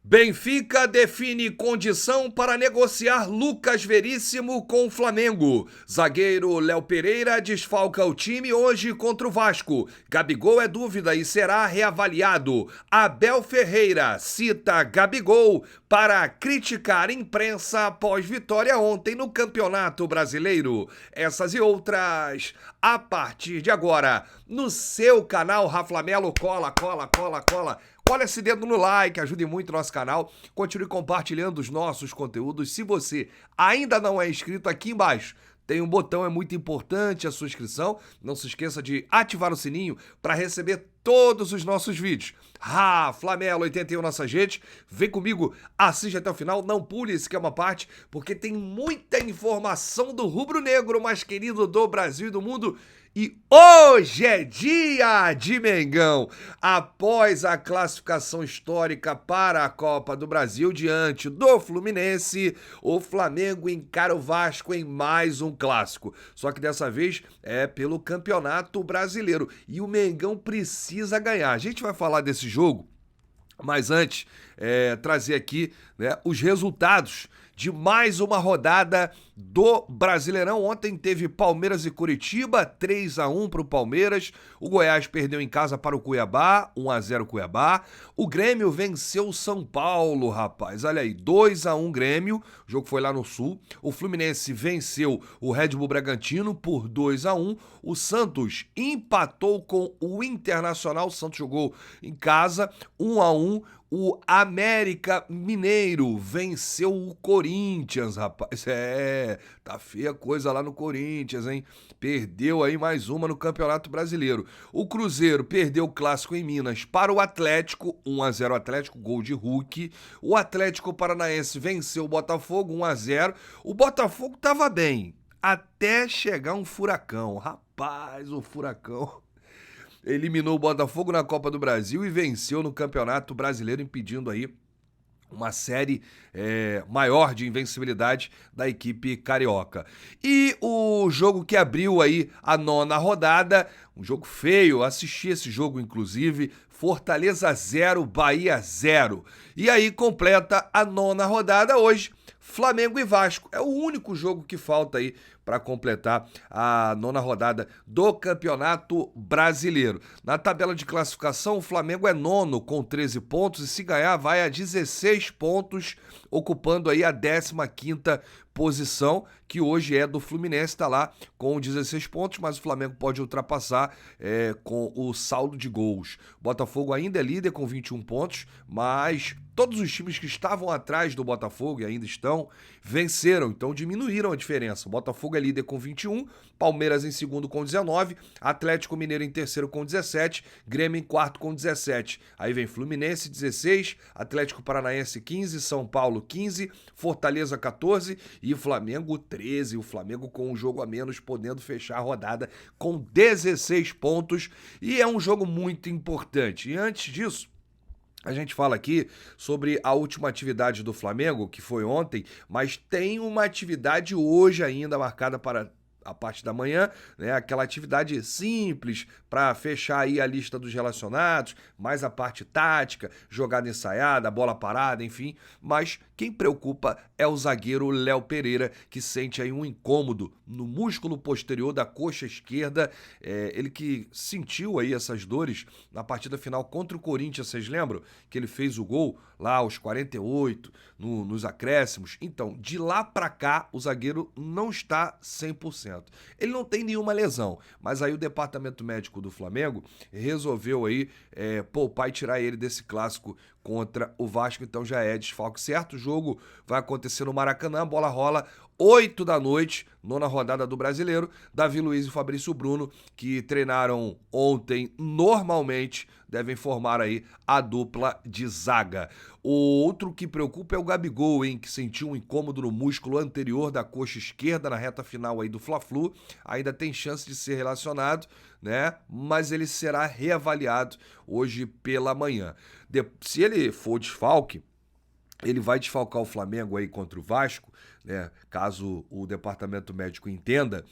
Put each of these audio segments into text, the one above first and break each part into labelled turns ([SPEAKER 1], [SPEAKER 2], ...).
[SPEAKER 1] Benfica define condição para negociar Lucas Veríssimo com o Flamengo. Zagueiro Léo Pereira desfalca o time hoje contra o Vasco. Gabigol é dúvida e será reavaliado. Abel Ferreira cita Gabigol para criticar imprensa após vitória ontem no Campeonato Brasileiro. Essas e outras a partir de agora no seu canal Raflamelo. Cola. Cola esse dedo no like, ajude muito o nosso canal. Continue compartilhando os nossos conteúdos. Se você ainda não é inscrito, aqui embaixo tem um botão, é muito importante a sua inscrição. Não se esqueça de ativar o sininho para receber todos os nossos vídeos. Flamelo 81 nossas redes. Vem comigo, assiste até o final, não pule esse que é uma parte, porque tem muita informação do rubro-negro mais querido do Brasil e do mundo. E hoje é dia de Mengão. Após a classificação histórica para a Copa do Brasil diante do Fluminense, o Flamengo encara o Vasco em mais um clássico. Só que dessa vez é pelo Campeonato Brasileiro. E o Mengão precisa ganhar. A gente vai falar desse jogo, mas antes, trazer aqui, né, os resultados de mais uma rodada do Brasileirão. Ontem teve Palmeiras e Curitiba, 3-1 para o Palmeiras. O Goiás perdeu em casa para o Cuiabá, 1-0 Cuiabá. O Grêmio venceu o São Paulo, rapaz. Olha aí, 2-1 Grêmio. O jogo foi lá no Sul. O Fluminense venceu o Red Bull Bragantino por 2-1. O Santos empatou com o Internacional. O Santos jogou em casa, 1-1. O América Mineiro venceu o Corinthians, rapaz. Tá feia a coisa lá no Corinthians, hein? Perdeu aí mais uma no Campeonato Brasileiro. O Cruzeiro perdeu o clássico em Minas para o Atlético, 1-0 Atlético, gol de Hulk. O Atlético Paranaense venceu o Botafogo, 1-0. O Botafogo tava bem, até chegar um furacão. Rapaz, o furacão eliminou o Botafogo na Copa do Brasil e venceu no Campeonato Brasileiro, impedindo aí uma série maior de invencibilidade da equipe carioca. E o jogo que abriu aí a 9ª rodada, um jogo feio, assisti esse jogo inclusive, Fortaleza 0, Bahia 0. E aí completa a 9ª rodada hoje, Flamengo e Vasco. É o único jogo que falta aí para completar a 9ª rodada do Campeonato Brasileiro. Na tabela de classificação, o Flamengo é 9º com 13 pontos e se ganhar vai a 16 pontos, ocupando aí a 15ª posição, que hoje é do Fluminense, está lá com 16 pontos, mas o Flamengo pode ultrapassar com o saldo de gols. Botafogo ainda é líder com 21 pontos, mas todos os times que estavam atrás do Botafogo e ainda estão, venceram, então diminuíram a diferença. O Botafogo é líder com 21, Palmeiras em segundo com 19, Atlético Mineiro em terceiro com 17, Grêmio em quarto com 17. Aí vem Fluminense 16, Atlético Paranaense 15, São Paulo 15, Fortaleza 14 e Flamengo 13. O Flamengo com um jogo a menos, podendo fechar a rodada com 16 pontos. E é um jogo muito importante. E antes disso, a gente fala aqui sobre a última atividade do Flamengo, que foi ontem, mas tem uma atividade hoje ainda marcada para a parte da manhã, né? Aquela atividade simples para fechar aí a lista dos relacionados, mais a parte tática, jogada ensaiada, bola parada, enfim. Mas quem preocupa é o zagueiro Léo Pereira, que sente aí um incômodo no músculo posterior da coxa esquerda. Ele que sentiu aí essas dores na partida final contra o Corinthians, vocês lembram? Que ele fez o gol lá aos 48, nos acréscimos. Então, de lá para cá, o zagueiro não está 100%. Ele não tem nenhuma lesão, mas aí o departamento médico do Flamengo resolveu aí poupar e tirar ele desse clássico contra o Vasco, então já é desfalque certo. O jogo vai acontecer no Maracanã, a bola rola 8 da noite, 9ª rodada do Brasileiro. Davi Luiz e Fabrício Bruno, que treinaram ontem normalmente, devem formar aí a dupla de zaga. O outro que preocupa é o Gabigol, hein, que sentiu um incômodo no músculo anterior da coxa esquerda na reta final aí do Fla-Flu. Ainda tem chance de ser relacionado, né? Mas ele será reavaliado hoje pela manhã. Se ele for desfalque, ele vai desfalcar o Flamengo aí contra o Vasco, né? Caso o departamento médico entenda,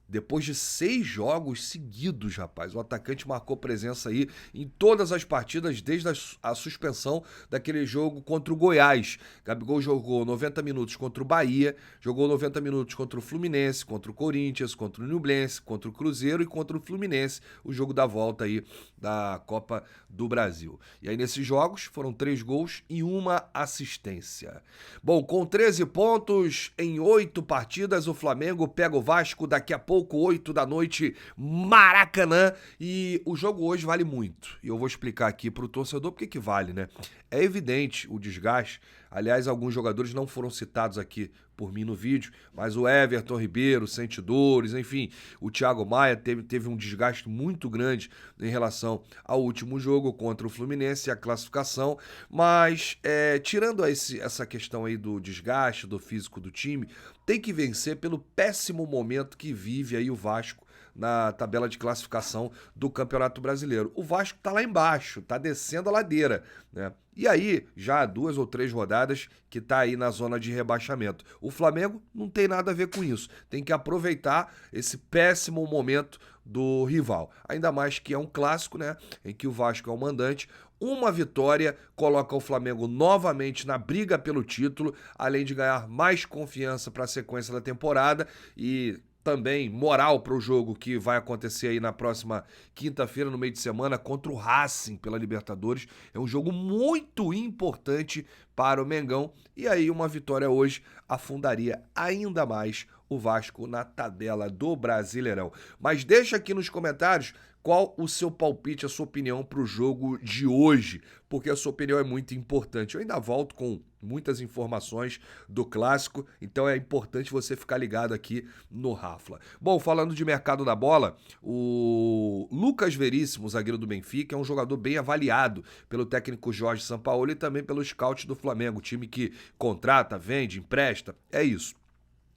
[SPEAKER 1] Depois de 6 jogos seguidos, rapaz, o atacante marcou presença aí em todas as partidas desde a suspensão daquele jogo contra o Goiás. Gabigol jogou 90 minutos contra o Bahia, jogou 90 minutos contra o Fluminense, contra o Corinthians, contra o Nublense, contra o Cruzeiro e contra o Fluminense, o jogo da volta aí da Copa do Brasil. E aí nesses jogos foram 3 gols e 1 assistência. Bom, com 13 pontos em 8 partidas, o Flamengo pega o Vasco daqui a pouco, 8 da noite, Maracanã, e o jogo hoje vale muito. E eu vou explicar aqui pro torcedor porque que vale, né? É evidente o desgaste. Aliás, alguns jogadores não foram citados aqui por mim no vídeo, mas o Everton Ribeiro sente dores, enfim, o Thiago Maia teve um desgaste muito grande em relação ao último jogo contra o Fluminense e a classificação, mas tirando essa questão aí do desgaste, do físico do time, tem que vencer pelo péssimo momento que vive aí o Vasco na tabela de classificação do Campeonato Brasileiro. O Vasco tá lá embaixo, tá descendo a ladeira, né? E aí, já há 2 ou 3 rodadas que tá aí na zona de rebaixamento. O Flamengo não tem nada a ver com isso. Tem que aproveitar esse péssimo momento do rival. Ainda mais que é um clássico, né? Em que o Vasco é o mandante. Uma vitória coloca o Flamengo novamente na briga pelo título, além de ganhar mais confiança para a sequência da temporada e também moral para o jogo que vai acontecer aí na próxima quinta-feira, no meio de semana, contra o Racing pela Libertadores. É um jogo muito importante para o Mengão. E aí uma vitória hoje afundaria ainda mais o Vasco na tabela do Brasileirão. Mas deixa aqui nos comentários qual o seu palpite, a sua opinião para o jogo de hoje, porque a sua opinião é muito importante. Eu ainda volto com muitas informações do clássico, então é importante você ficar ligado aqui no Rafla. Bom, falando de mercado da bola, o Lucas Veríssimo, zagueiro do Benfica, é um jogador bem avaliado pelo técnico Jorge Sampaoli e também pelo scout do Flamengo, time que contrata, vende, empresta, é isso.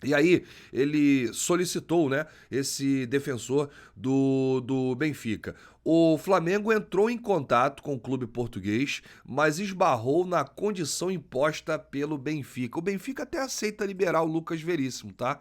[SPEAKER 1] E aí ele solicitou, né, esse defensor do Benfica. O Flamengo entrou em contato com o clube português, mas esbarrou na condição imposta pelo Benfica. O Benfica até aceita liberar o Lucas Veríssimo, tá?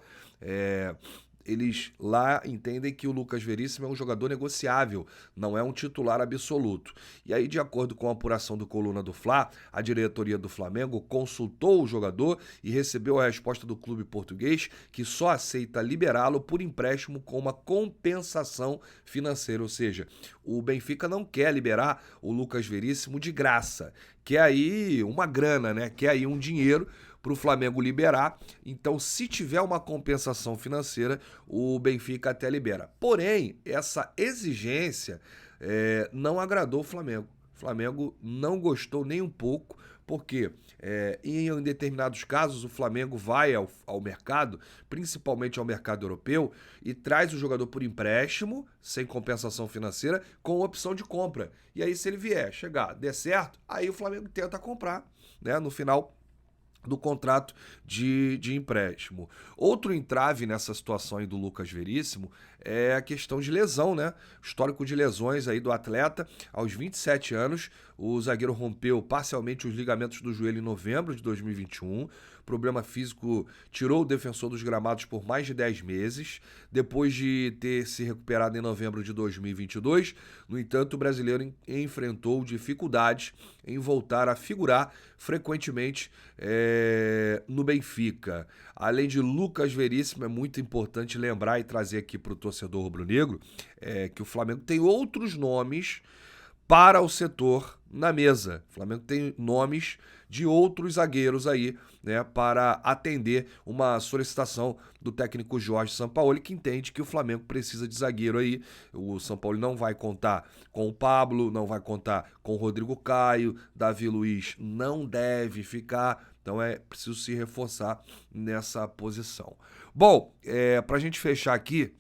[SPEAKER 1] Eles lá entendem que o Lucas Veríssimo é um jogador negociável, não é um titular absoluto. E aí, de acordo com a apuração do Coluna do Fla, a diretoria do Flamengo consultou o jogador e recebeu a resposta do clube português, que só aceita liberá-lo por empréstimo com uma compensação financeira. Ou seja, o Benfica não quer liberar o Lucas Veríssimo de graça, quer aí uma grana, né? Quer aí um dinheiro para o Flamengo liberar. Então, se tiver uma compensação financeira, o Benfica até libera. Porém, essa exigência não agradou o Flamengo. O Flamengo não gostou nem um pouco, porque em determinados casos o Flamengo vai ao mercado, principalmente ao mercado europeu, e traz o jogador por empréstimo, sem compensação financeira, com opção de compra. E aí, se ele chegar, der certo, aí o Flamengo tenta comprar, né, no final do contrato de empréstimo. Outro entrave nessa situação aí do Lucas Veríssimo é a questão de lesão, né? Histórico de lesões aí do atleta. Aos 27 anos, o zagueiro rompeu parcialmente os ligamentos do joelho em novembro de 2021. Problema físico tirou o defensor dos gramados por mais de 10 meses, depois de ter se recuperado em novembro de 2022. No entanto, o brasileiro enfrentou dificuldades em voltar a figurar frequentemente no Benfica. Além de Lucas Veríssimo, é muito importante lembrar e trazer aqui para o torcedor rubro-negro que o Flamengo tem outros nomes para o setor na mesa. O Flamengo tem nomes de outros zagueiros aí, né, para atender uma solicitação do técnico Jorge Sampaoli, que entende que o Flamengo precisa de zagueiro aí. O Sampaoli não vai contar com o Pablo, não vai contar com o Rodrigo Caio, Davi Luiz não deve ficar, então é preciso se reforçar nessa posição. Bom, pra gente fechar aqui,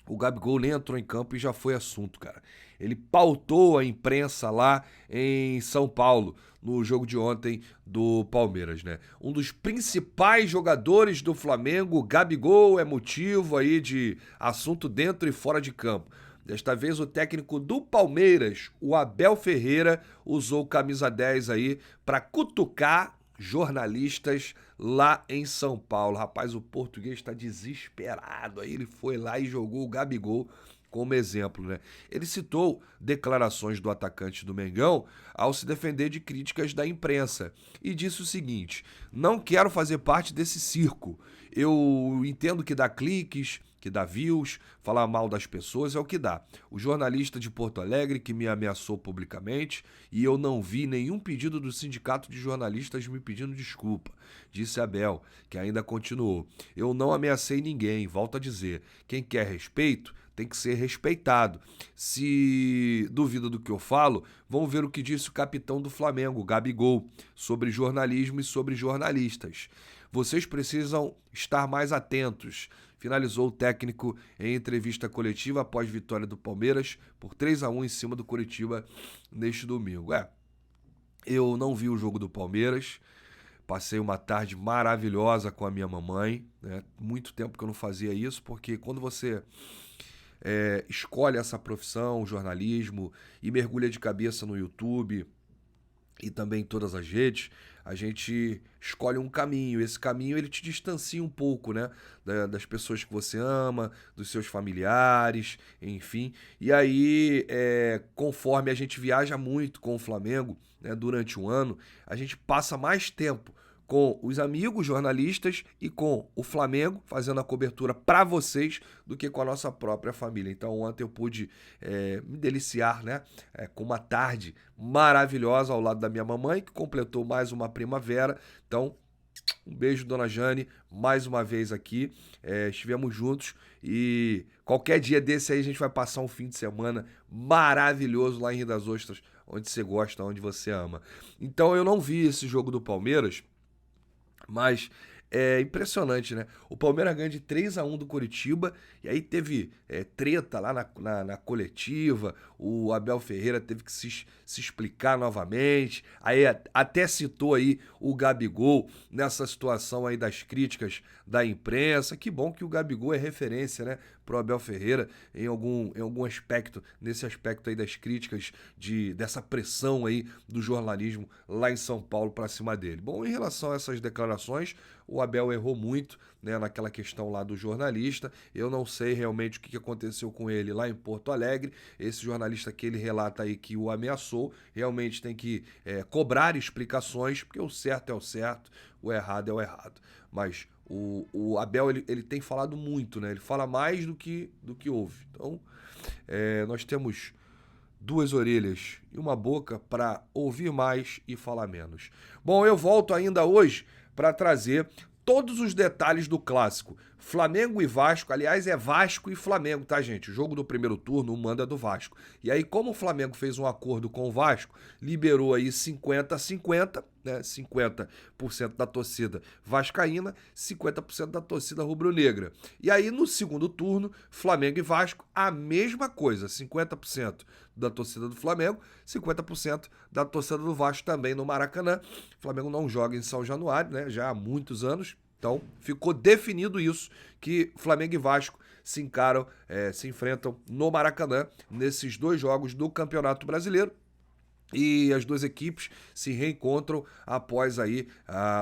[SPEAKER 1] o Gabigol nem entrou em campo e já foi assunto, cara. Ele pautou a imprensa lá em São Paulo, no jogo de ontem do Palmeiras, né? Um dos principais jogadores do Flamengo, Gabigol, é motivo aí de assunto dentro e fora de campo. Desta vez o técnico do Palmeiras, o Abel Ferreira, usou camisa 10 aí para cutucar jornalistas lá em São Paulo. Rapaz, o português está desesperado. Aí ele foi lá e jogou o Gabigol como exemplo, né? Ele citou declarações do atacante do Mengão ao se defender de críticas da imprensa e disse o seguinte: não quero fazer parte desse circo. Eu entendo que dá cliques, que dá views, falar mal das pessoas é o que dá. O jornalista de Porto Alegre que me ameaçou publicamente e eu não vi nenhum pedido do sindicato de jornalistas me pedindo desculpa, disse Abel, que ainda continuou. Eu não ameacei ninguém, volto a dizer, quem quer respeito tem que ser respeitado. Se duvida do que eu falo, vão ver o que disse o capitão do Flamengo, Gabigol, sobre jornalismo e sobre jornalistas. Vocês precisam estar mais atentos, finalizou o técnico em entrevista coletiva após vitória do Palmeiras por 3-1 em cima do Coritiba neste domingo. Eu não vi o jogo do Palmeiras, passei uma tarde maravilhosa com a minha mamãe, né? Muito tempo que eu não fazia isso, porque quando você escolhe essa profissão, o jornalismo, e mergulha de cabeça no YouTube e também em todas as redes, a gente escolhe um caminho. Esse caminho ele te distancia um pouco, né, das pessoas que você ama, dos seus familiares, enfim. E aí, conforme a gente viaja muito com o Flamengo, né, durante um ano, a gente passa mais tempo com os amigos jornalistas e com o Flamengo, fazendo a cobertura para vocês, do que com a nossa própria família. Então ontem eu pude me deliciar, né, com uma tarde maravilhosa ao lado da minha mamãe, que completou mais uma primavera. Então, um beijo, dona Jane, mais uma vez aqui. Estivemos juntos e qualquer dia desse aí a gente vai passar um fim de semana maravilhoso lá em Rio das Ostras, onde você gosta, onde você ama. Então eu não vi esse jogo do Palmeiras, mas é impressionante, né? O Palmeiras ganha de 3-1 do Coritiba, e aí teve treta lá na coletiva, o Abel Ferreira teve que se explicar novamente, aí até citou aí o Gabigol nessa situação aí das críticas da imprensa. Que bom que o Gabigol é referência, né, pro Abel Ferreira em algum aspecto, nesse aspecto aí das críticas, dessa pressão aí do jornalismo lá em São Paulo para cima dele. Bom, em relação a essas declarações, o Abel errou muito, né, naquela questão lá do jornalista. Eu não sei realmente o que aconteceu com ele lá em Porto Alegre. Esse jornalista que ele relata aí que o ameaçou, realmente tem que cobrar explicações, porque o certo é o certo, o errado é o errado. Mas o Abel, ele tem falado muito, né? Ele fala mais do que ouve. Então, nós temos duas orelhas e uma boca para ouvir mais e falar menos. Bom, eu volto ainda hoje para trazer todos os detalhes do clássico. Flamengo e Vasco, aliás, é Vasco e Flamengo, tá, gente? O jogo do primeiro turno, o mando é do Vasco. E aí, como o Flamengo fez um acordo com o Vasco, liberou aí 50-50, né? 50% da torcida vascaína, 50% da torcida rubro-negra. E aí, no segundo turno, Flamengo e Vasco, a mesma coisa, 50% da torcida do Flamengo, 50% da torcida do Vasco também no Maracanã. O Flamengo não joga em São Januário, né? Já há muitos anos. Então, ficou definido isso, que Flamengo e Vasco se enfrentam no Maracanã, nesses dois jogos do Campeonato Brasileiro. E as duas equipes se reencontram após aí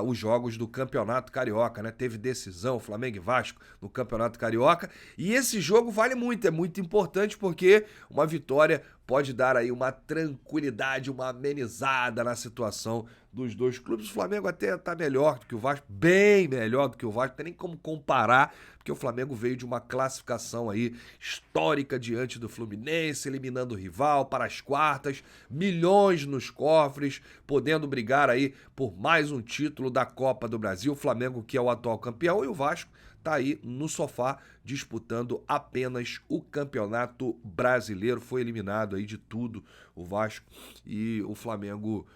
[SPEAKER 1] os jogos do Campeonato Carioca, né? Teve decisão, Flamengo e Vasco no Campeonato Carioca. E esse jogo vale muito, é muito importante, porque uma vitória pode dar aí uma tranquilidade, uma amenizada na situação dos dois clubes. O Flamengo até tá melhor do que o Vasco, bem melhor do que o Vasco, não tem nem como comparar, porque o Flamengo veio de uma classificação aí histórica diante do Fluminense, eliminando o rival para as quartas, milhões nos cofres, podendo brigar aí por mais um título da Copa do Brasil. O Flamengo, que é o atual campeão, e o Vasco tá aí no sofá disputando apenas o Campeonato Brasileiro. Foi eliminado aí de tudo o Vasco, e o Flamengo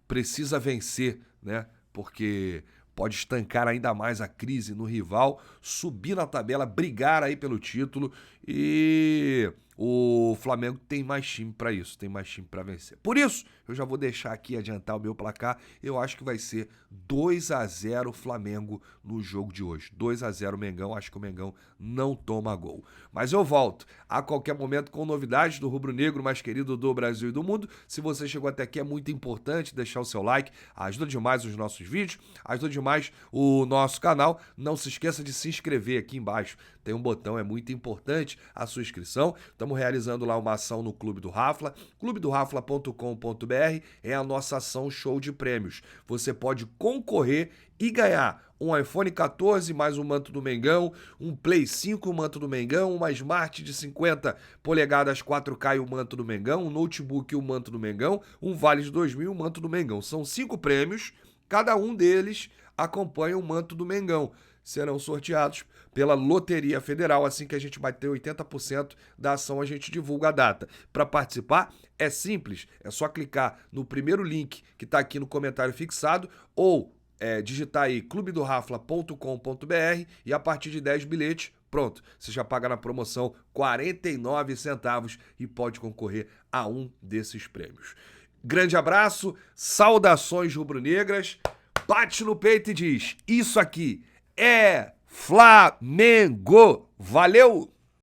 [SPEAKER 1] precisa vencer, né? Porque pode estancar ainda mais a crise no rival, subir na tabela, brigar aí pelo título e o Flamengo tem mais time para isso, tem mais time para vencer. Por isso, eu já vou deixar aqui adiantar o meu placar. Eu acho que vai ser 2-0 Flamengo no jogo de hoje. 2-0 Mengão, acho que o Mengão não toma gol. Mas eu volto a qualquer momento com novidades do rubro-negro mais querido do Brasil e do mundo. Se você chegou até aqui, é muito importante deixar o seu like, ajuda demais os nossos vídeos, ajuda demais o nosso canal. Não se esqueça de se inscrever aqui embaixo. Tem um botão, é muito importante a sua inscrição. Estamos realizando lá uma ação no Clube do Rafla, clubedorafla.com.br, é a nossa ação show de prêmios. Você pode concorrer e ganhar um iPhone 14 mais um manto do Mengão, um Play 5 manto do Mengão, uma Smart de 50 polegadas 4K e o manto do Mengão, um notebook e o manto do Mengão, um Vale de 2.000 e o manto do Mengão. São 5 prêmios, cada um deles acompanha o manto do Mengão. Serão sorteados pela Loteria Federal. Assim que a gente bater 80% da ação, a gente divulga a data. Para participar, é simples, é só clicar no primeiro link que está aqui no comentário fixado ou digitar aí clubedorafla.com.br e a partir de 10 bilhetes, pronto, você já paga na promoção 49 centavos e pode concorrer a um desses prêmios. Grande abraço, saudações rubro-negras, bate no peito e diz: isso aqui é Flamengo! Valeu!